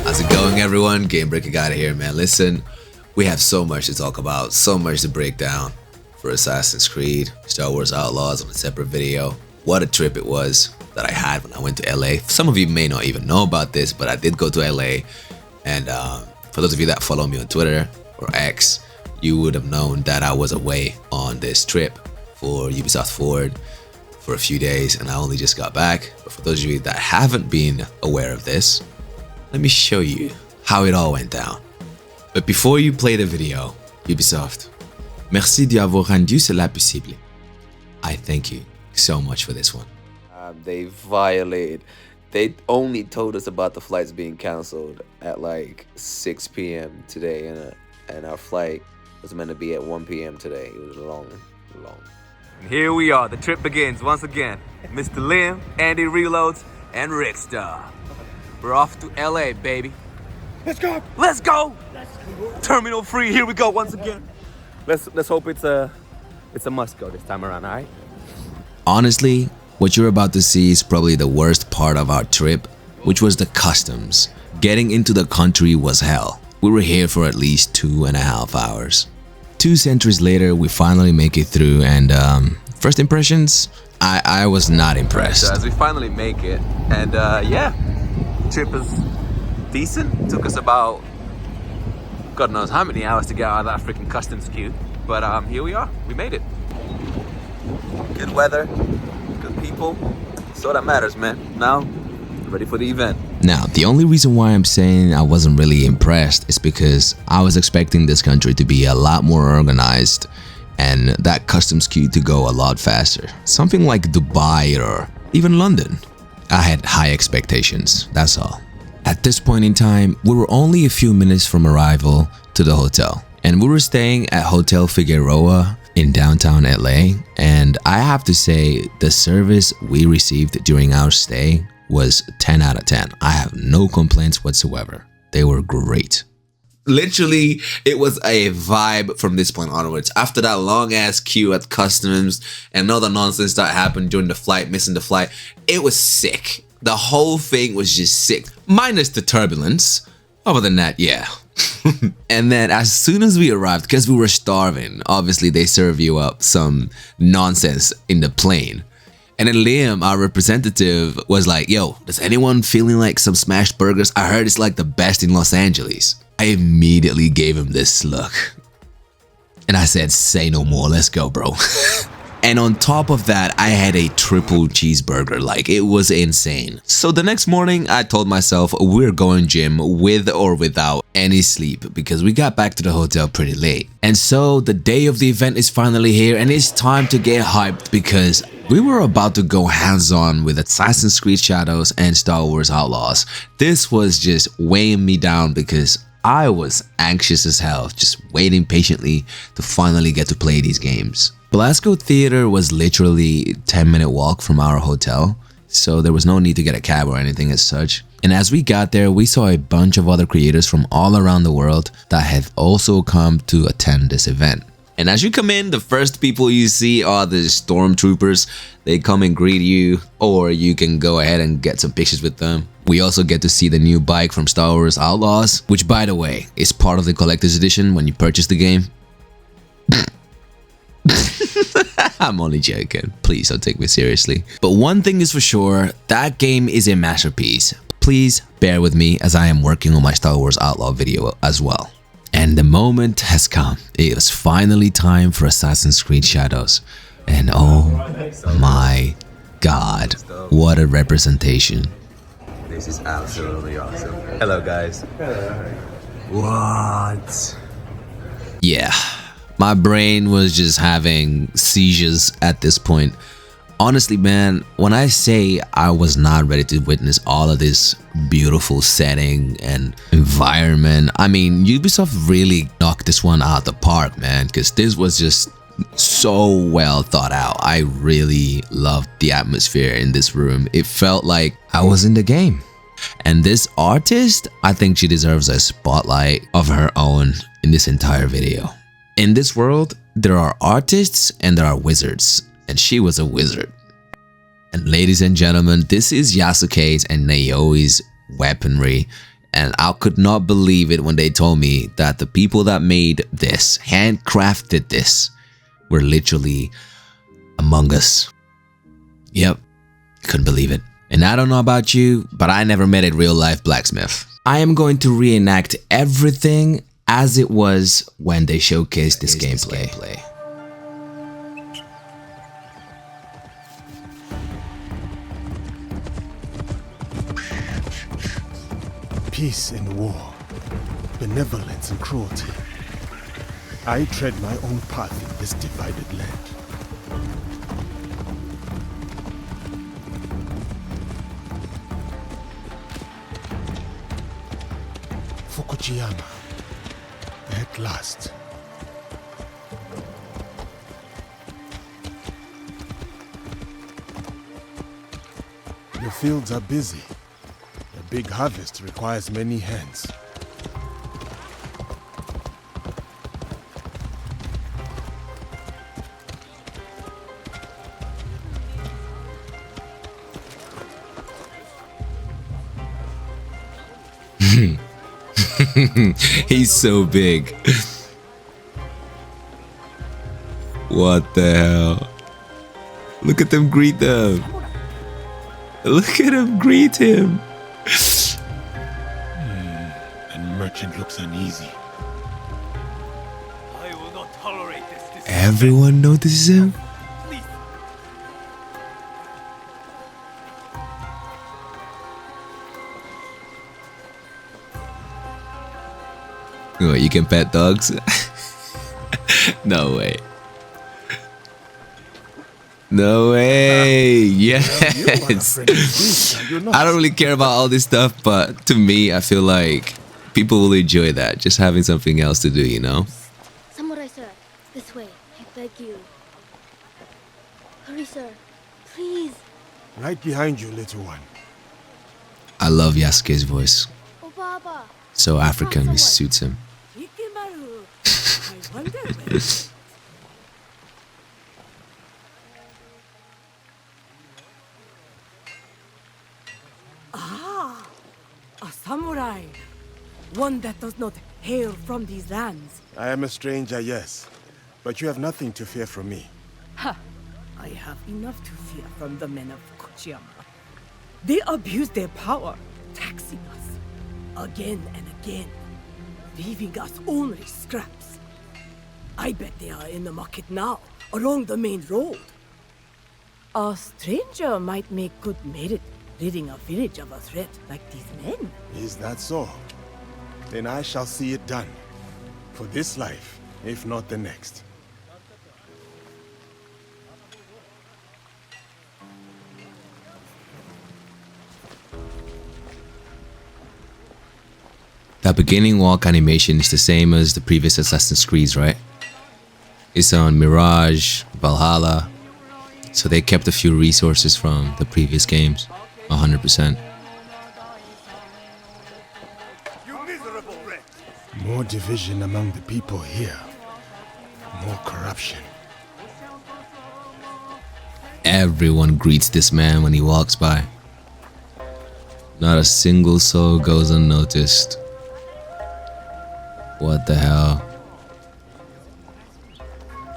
How's it going, everyone? Gamebreaker Guy here, man. Listen, we have so much to talk about, so much to break down for Assassin's Creed, Star Wars Outlaws on a separate video. What a trip it was that I had when I went to LA. Some of you may not even know about this, but I did go to LA. And for those of you that follow me on Twitter or X, you would have known that I was away on this trip for Ubisoft Forward for a few days, and I only just got back. But for those of you that haven't been aware of this, let me show you how it all went down. But before you play the video, Ubisoft, merci d'avoir rendu cela possible. I thank you so much for this one. They violated. They only told us about the flights being canceled at like 6 p.m. today, and our flight was meant to be at 1 p.m. today. It was long. And here we are. The trip begins once again. Mr. Lim, Andy Reloads, and Rick Star. We're off to LA, baby. Let's go! Let's go! Terminal 3, here we go once again. Let's hope it's a must go this time around, alright? Honestly, what you're about to see is probably the worst part of our trip, which was the customs. Getting into the country was hell. We were here for at least 2.5 hours. 2 centuries later, we finally make it through, and first impressions, I was not impressed. So as we finally make it, and yeah, trip is decent. Took us about God knows how many hours to get out of that freaking customs queue, but here we are. We made it. Good weather, good people. That's all that matters, man. Now, ready for the event. Now, the only reason why I'm saying I wasn't really impressed is because I was expecting this country to be a lot more organized and that customs queue to go a lot faster. Something like Dubai or even London. I had high expectations, that's all. At this point in time, we were only a few minutes from arrival to the hotel, and we were staying at Hotel Figueroa in downtown LA, and I have to say the service we received during our stay was 10 out of 10. I have no complaints whatsoever. They were great. Literally, it was a vibe from this point onwards. After that long ass queue at customs and all the nonsense that happened during the flight, missing the flight, it was sick. The whole thing was just sick, minus the turbulence. Other than that, yeah. And then as soon as we arrived, because we were starving, obviously they serve you up some nonsense in the plane. And then Liam, our representative, was like, yo, does anyone feeling like some smashed burgers? I heard it's like the best in Los Angeles. I immediately gave him this look. And I said, say no more, let's go, bro. And on top of that, I had a triple cheeseburger. Like, it was insane. So the next morning, I told myself we're going gym with or without any sleep because we got back to the hotel pretty late. And so the day of the event is finally here, and it's time to get hyped because we were about to go hands-on with Assassin's Creed Shadows and Star Wars Outlaws. This was just weighing me down because I was anxious as hell, just waiting patiently to finally get to play these games. Belasco Theater was literally a 10-minute walk from our hotel, so there was no need to get a cab or anything as such. And as we got there, we saw a bunch of other creators from all around the world that have also come to attend this event. And as you come in, the first people you see are the stormtroopers. They come and greet you, or you can go ahead and get some pictures with them. We also get to see the new bike from Star Wars Outlaws, which, by the way, is part of the collector's edition when you purchase the game. I'm only joking. Please don't take me seriously. But one thing is for sure, that game is a masterpiece. Please bear with me as I am working on my Star Wars Outlaw video as well. And the moment has come. It was finally time for Assassin's Creed Shadows. And oh my god, what a representation. This is absolutely awesome. Hello, guys. What? Yeah, my brain was just having seizures at this point. Honestly, man, when I say I was not ready to witness all of this beautiful setting and environment, I mean, Ubisoft really knocked this one out the park, man, because this was just so well thought out. I really loved the atmosphere in this room. It felt like I was in the game. And this artist, I think she deserves a spotlight of her own in this entire video. In this world, there are artists and there are wizards, and she was a wizard. And ladies and gentlemen, this is Yasuke's and Naoi's weaponry. And I could not believe it when they told me that the people that made this, handcrafted this, were literally among us. Yep, couldn't believe it. And I don't know about you, but I never met a real life blacksmith. I am going to reenact everything as it was when they showcased this gameplay. Peace and war, benevolence and cruelty. I tread my own path in this divided land. Fukujiyama, at last. The fields are busy. A big harvest requires many hands. He's so big. What the hell? Look at them greet them. Look at him greet him. And merchant looks uneasy. I will not tolerate this. Everyone notices him? Please. What, you can pet dogs? No way. No way. Yes. I don't really care about all this stuff, but to me, I feel like people will enjoy that. Just having something else to do, you know? Samurai sir, this way. I beg you. Hurry, sir. Please. Right behind you, little one. I love Yasuke's voice. Oh, Baba. So African, it suits him. Ikimaru. I wonder where. A samurai. One that does not hail from these lands. I am a stranger, yes. But you have nothing to fear from me. Ha! I have enough to fear from the men of Kochiyama. They abuse their power, taxing us again and again, leaving us only scraps. I bet they are in the market now, along the main road. A stranger might make good merit, ridding a village of a threat like these men. Is that so? Then I shall see it done. For this life, if not the next. That beginning walk animation is the same as the previous Assassin's Creed, right? It's on Mirage, Valhalla, so they kept a few resources from the previous games, 100%. More division among the people here. More corruption. Everyone greets this man when he walks by. Not a single soul goes unnoticed. What the hell?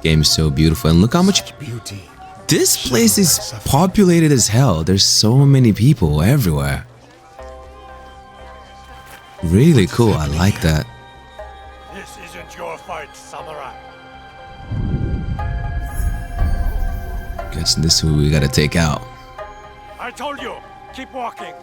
Game is so beautiful, and look how much Beauty. this place is populated as hell. There's so many people everywhere. Really cool. I like that. This isn't your fight, samurai. Guess this is who we gotta take out. I told you, keep walking.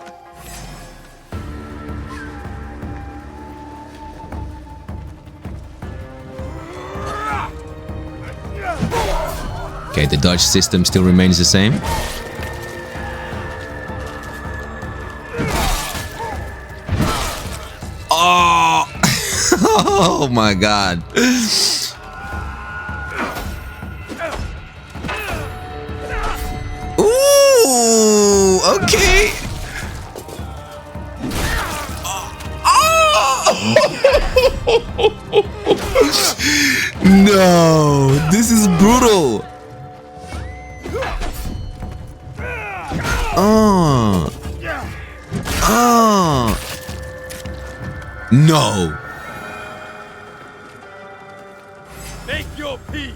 Okay, the dodge system still remains the same. Oh! Oh my god. Ooh, okay. No, this is brutal. No. Make your peace.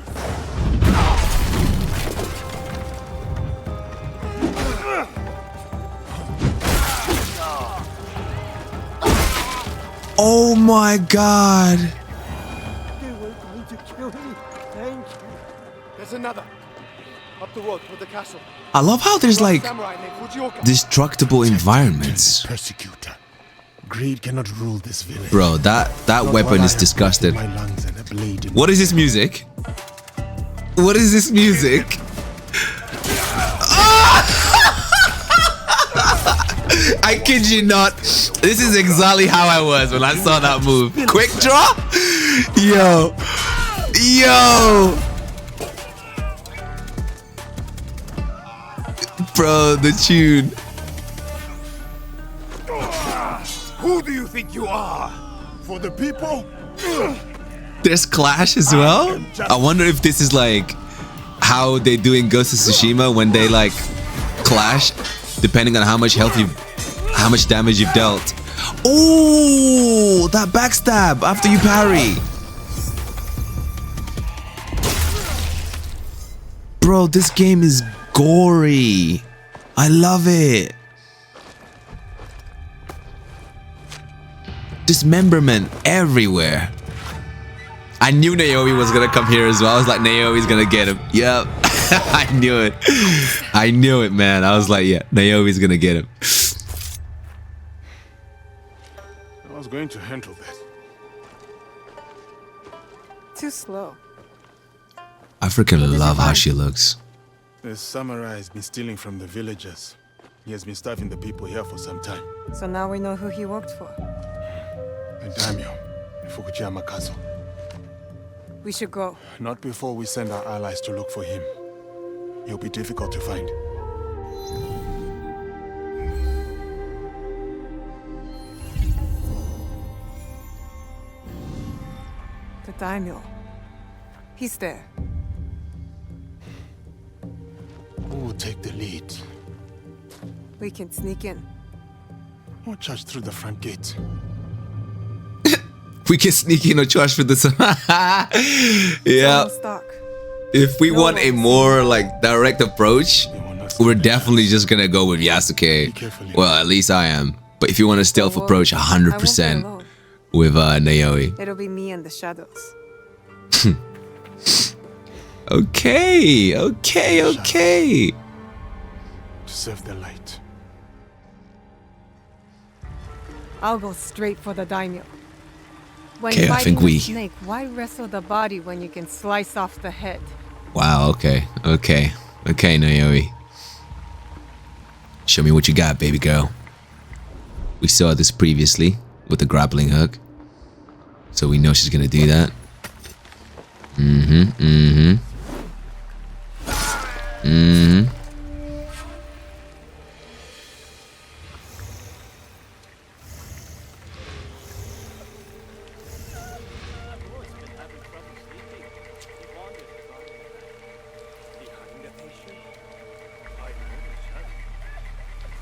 Oh my god. They were going to kill me. Thank you. There's another. Up the road toward the castle. I love how there's like Samurai named Fujioka. destructible environments. Persecutor. Greed cannot rule this village. Bro, that weapon is disgusting. My lungs and a blade in What is this music? What is this music? I kid you not. This is exactly how I was when I saw that move. Quick draw? Yo. Yo. Bro, the tune. Who do you think you are? For the people? There's clash as well. I wonder if this is like how they do in Ghost of Tsushima when they like clash, depending on how much health how much damage you've dealt. Oh, that backstab after you parry. Bro, this game is gory. I love it. Dismemberment everywhere. I knew Naomi was gonna come here as well. I was like, Naomi's gonna get him. Yep. I knew it. I knew it, man. I was like, yeah, Naomi's gonna get him. I was going to handle that. Too slow. I freaking love how she looks. The samurai has been stealing from the villagers. He has been starving the people here for some time. So now we know who he worked for. The daimyo in Fukuyama Castle. We should go. Not before we send our allies to look for him. He'll be difficult to find. The daimyo. He's there. Who will take the lead? We can sneak in. Or charge through the front gate? We can sneak in or charge for this. Yeah. Stock. If we want a more like direct approach, we're definitely just gonna go with Yasuke. Well, at least I am. But if you want a stealth approach, 100% with Naoi. It'll be me and the shadows. Okay. To serve the light. I'll go straight for the daimyo. When Okay, I think fighting a snake, why wrestle the body when you can slice off the head? Wow, okay, Naoi. Show me what you got, baby girl. We saw this previously with the grappling hook. So we know she's gonna do that.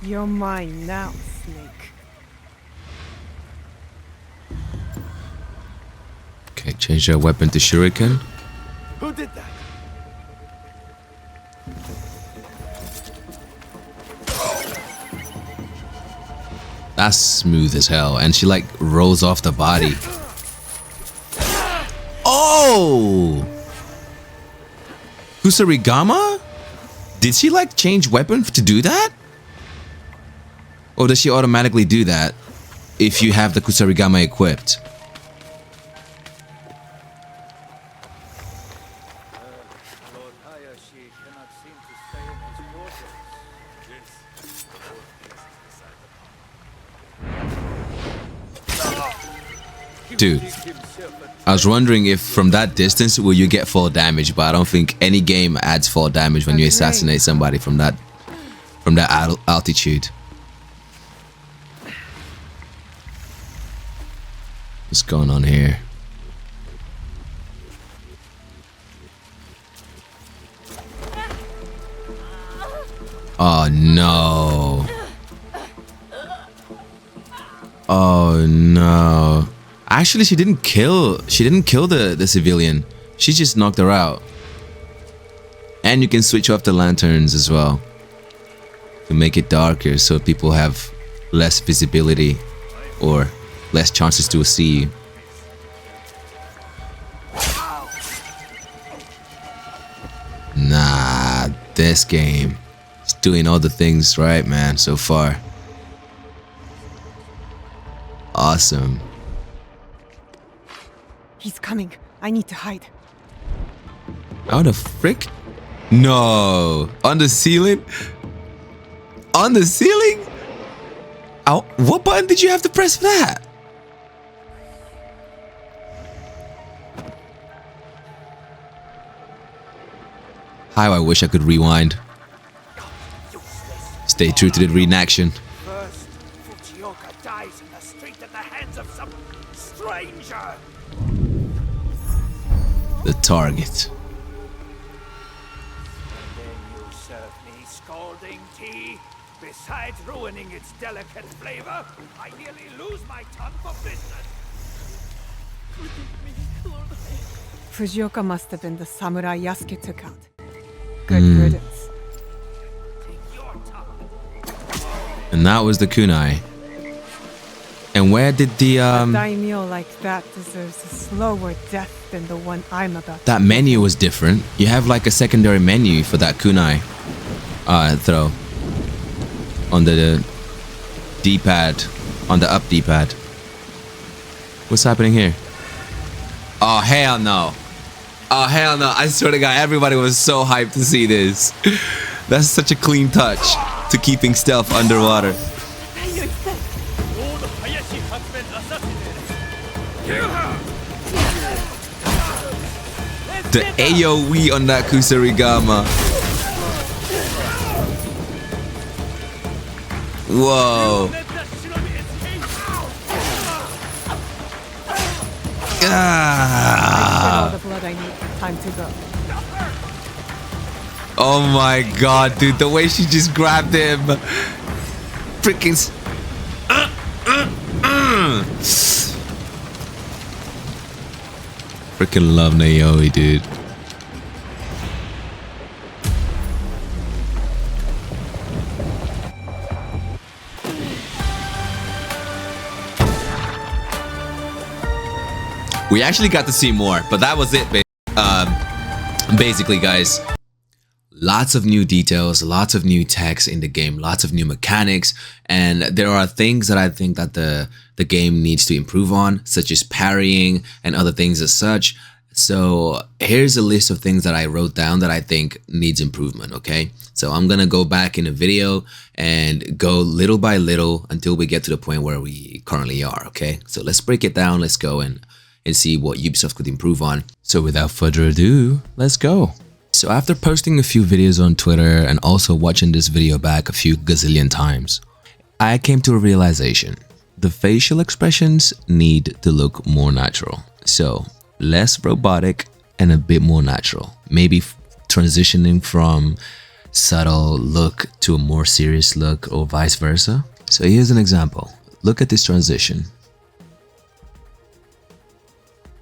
You're mine now, snake. Okay, change your weapon to shuriken. Who did that? That's smooth as hell. And she like rolls off the body. Oh! Kusarigama? Did she like change weapon to do that? Or does she automatically do that if you have the Kusarigama equipped? Lord Hayashi cannot seem to stay in his quarters. Dude, I was wondering if from that distance will you get fall damage, but I don't think any game adds fall damage when you assassinate somebody from that altitude. What's going on here? Oh no. Oh no. Actually, she didn't kill the civilian. She just knocked her out. And you can switch off the lanterns as well to make it darker so people have less visibility or less chances to see you. Nah, this game is doing all the things right, man, so far. Awesome. He's coming. I need to hide. How the frick? No. On the ceiling? On the ceiling? Oh, what button did you have to press for that? How I wish I could rewind. Stay true to the reenaction. First, Fujioka dies in the street at the hands of some stranger. The target. Then you serve me scalding tea. Besides ruining its delicate flavor, I nearly lose my tongue for business. Fujioka must have been the samurai Yasuke took out. Good riddance. Take your tongue. And that was the kunai. And where did the A daimyo like that deserves a slower death than the one I'm about. that menu was different. You have like a secondary menu for that kunai throw on the D-pad, on the up D-pad. What's happening here? Oh hell no. Oh hell no. I swear to God, everybody was so hyped to see this. That's such a clean touch to keeping stealth underwater. The AoE on that Kusarigama. Whoa. All the blood I need. Time to go. Oh my god, dude, the way she just grabbed him. Freaking. Freaking love Naomi, dude. We actually got to see more, but that was it, basically, guys. Lots of new details, lots of new text in the game, lots of new mechanics, and there are things that I think that the game needs to improve on, such as parrying and other things as such. So here's a list of things that I wrote down that I think needs improvement, okay? So I'm gonna go back in the video and go little by little until we get to the point where we currently are, okay? So let's break it down, let's go and see what Ubisoft could improve on. So without further ado, let's go. So after posting a few videos on Twitter and also watching this video back a few gazillion times, I came to a realization. The facial expressions need to look more natural. So less robotic and a bit more natural. Maybe transitioning from subtle look to a more serious look or vice versa. So here's an example. Look at this transition.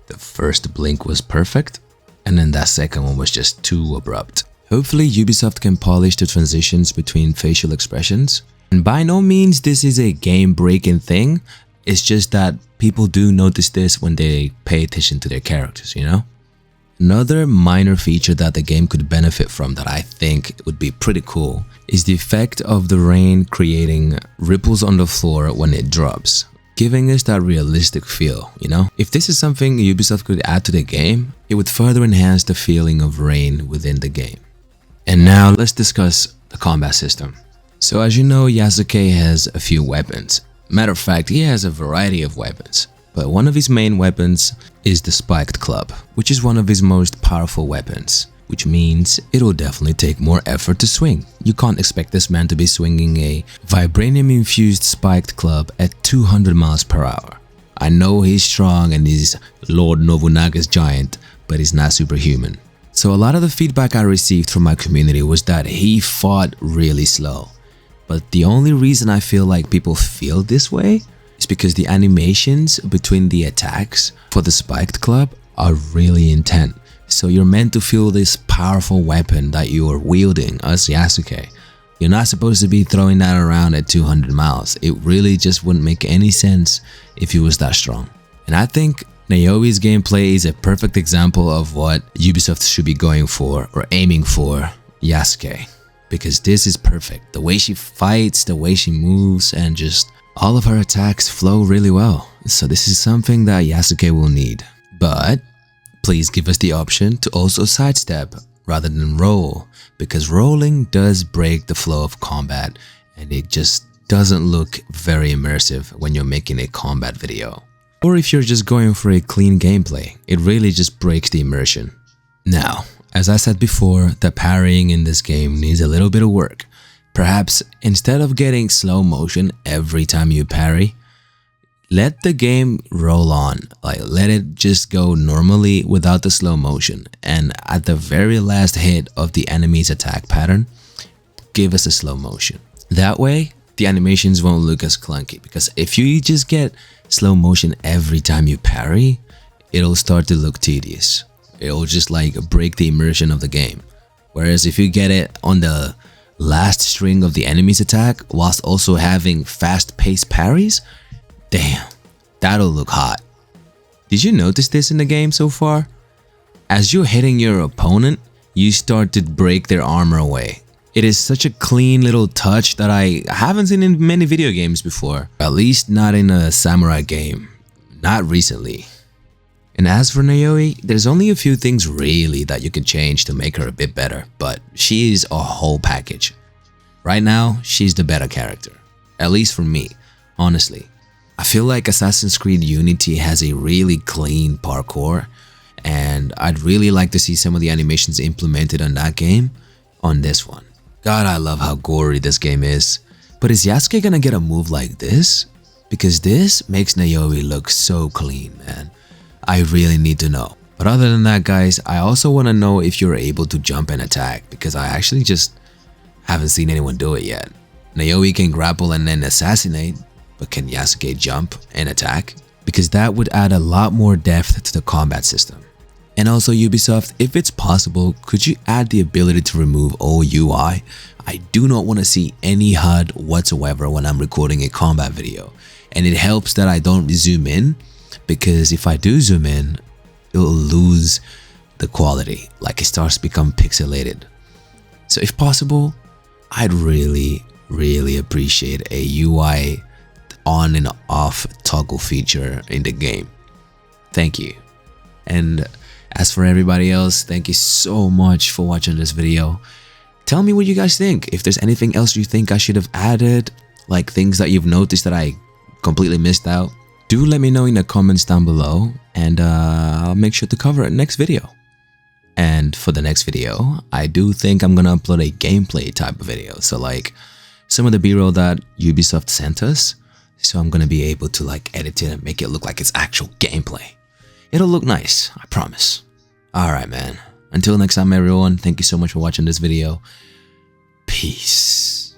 The first blink was perfect, and then that second one was just too abrupt. Hopefully Ubisoft can polish the transitions between facial expressions. And by no means this is a game-breaking thing, it's just that people do notice this when they pay attention to their characters, you know? Another minor feature that the game could benefit from that I think would be pretty cool is the effect of the rain creating ripples on the floor when it drops, giving us that realistic feel, you know? If this is something Ubisoft could add to the game, it would further enhance the feeling of rain within the game. And now let's discuss the combat system. So as you know, Yasuke has a few weapons. Matter of fact, he has a variety of weapons. But one of his main weapons is the spiked club, which is one of his most powerful weapons, which means it'll definitely take more effort to swing. You can't expect this man to be swinging a vibranium-infused spiked club at 200 miles per hour. I know he's strong and he's Lord Nobunaga's giant, but he's not superhuman. So a lot of the feedback I received from my community was that he fought really slow. But the only reason I feel like people feel this way is because the animations between the attacks for the spiked club are really intense. So you're meant to feel this powerful weapon that you are wielding as Yasuke. You're not supposed to be throwing that around at 200 miles. It really just wouldn't make any sense if he was that strong. And I think Naomi's gameplay is a perfect example of what Ubisoft should be going for or aiming for Yasuke. Because this is perfect. The way she fights, the way she moves, and just all of her attacks flow really well. So this is something that Yasuke will need. But please give us the option to also sidestep rather than roll, because rolling does break the flow of combat and it just doesn't look very immersive when you're making a combat video. Or if you're just going for a clean gameplay, it really just breaks the immersion. Now, as I said before, the parrying in this game needs a little bit of work. Perhaps instead of getting slow motion every time you parry, let the game roll on, like let it just go normally without the slow motion, and at the very last hit of the enemy's attack pattern, give us a slow motion. That way, the animations won't look as clunky, because if you just get slow motion every time you parry, it'll start to look tedious. It'll just like break the immersion of the game. Whereas if you get it on the last string of the enemy's attack whilst also having fast-paced parries, damn, that'll look hot. Did you notice this in the game so far? As you're hitting your opponent, you start to break their armor away. It is such a clean little touch that I haven't seen in many video games before. At least not in a samurai game. Not recently. And as for Naoi, there's only a few things really that you can change to make her a bit better, but she is a whole package. Right now, she's the better character. At least for me, honestly. I feel like Assassin's Creed Unity has a really clean parkour, and I'd really like to see some of the animations implemented on that game on this one. God, I love how gory this game is. But is Yasuke gonna get a move like this? Because this makes Naoi look so clean, man. I really need to know. But other than that, guys, I also want to know if you're able to jump and attack, because I actually just haven't seen anyone do it yet. Naoi can grapple and then assassinate, but can Yasuke jump and attack? Because that would add a lot more depth to the combat system. And also Ubisoft, if it's possible, could you add the ability to remove all UI? I do not want to see any HUD whatsoever when I'm recording a combat video. And it helps that I don't zoom in, because if I do zoom in, it will lose the quality, like it starts to become pixelated. So if possible, I'd really appreciate a UI on and off toggle feature in the game. Thank you. And as for everybody else, thank you so much for watching this video. Tell me what you guys think. If there's anything else you think I should have added, like things that you've noticed that I completely missed out, do let me know in the comments down below, and I'll make sure to cover it next video. And for the next video, I do think I'm gonna upload a gameplay type of video. So like some of the B-roll that Ubisoft sent us. So I'm gonna be able to like edit it and make it look like it's actual gameplay. It'll look nice, I promise. Alright, man. Until next time, everyone, thank you so much for watching this video. Peace.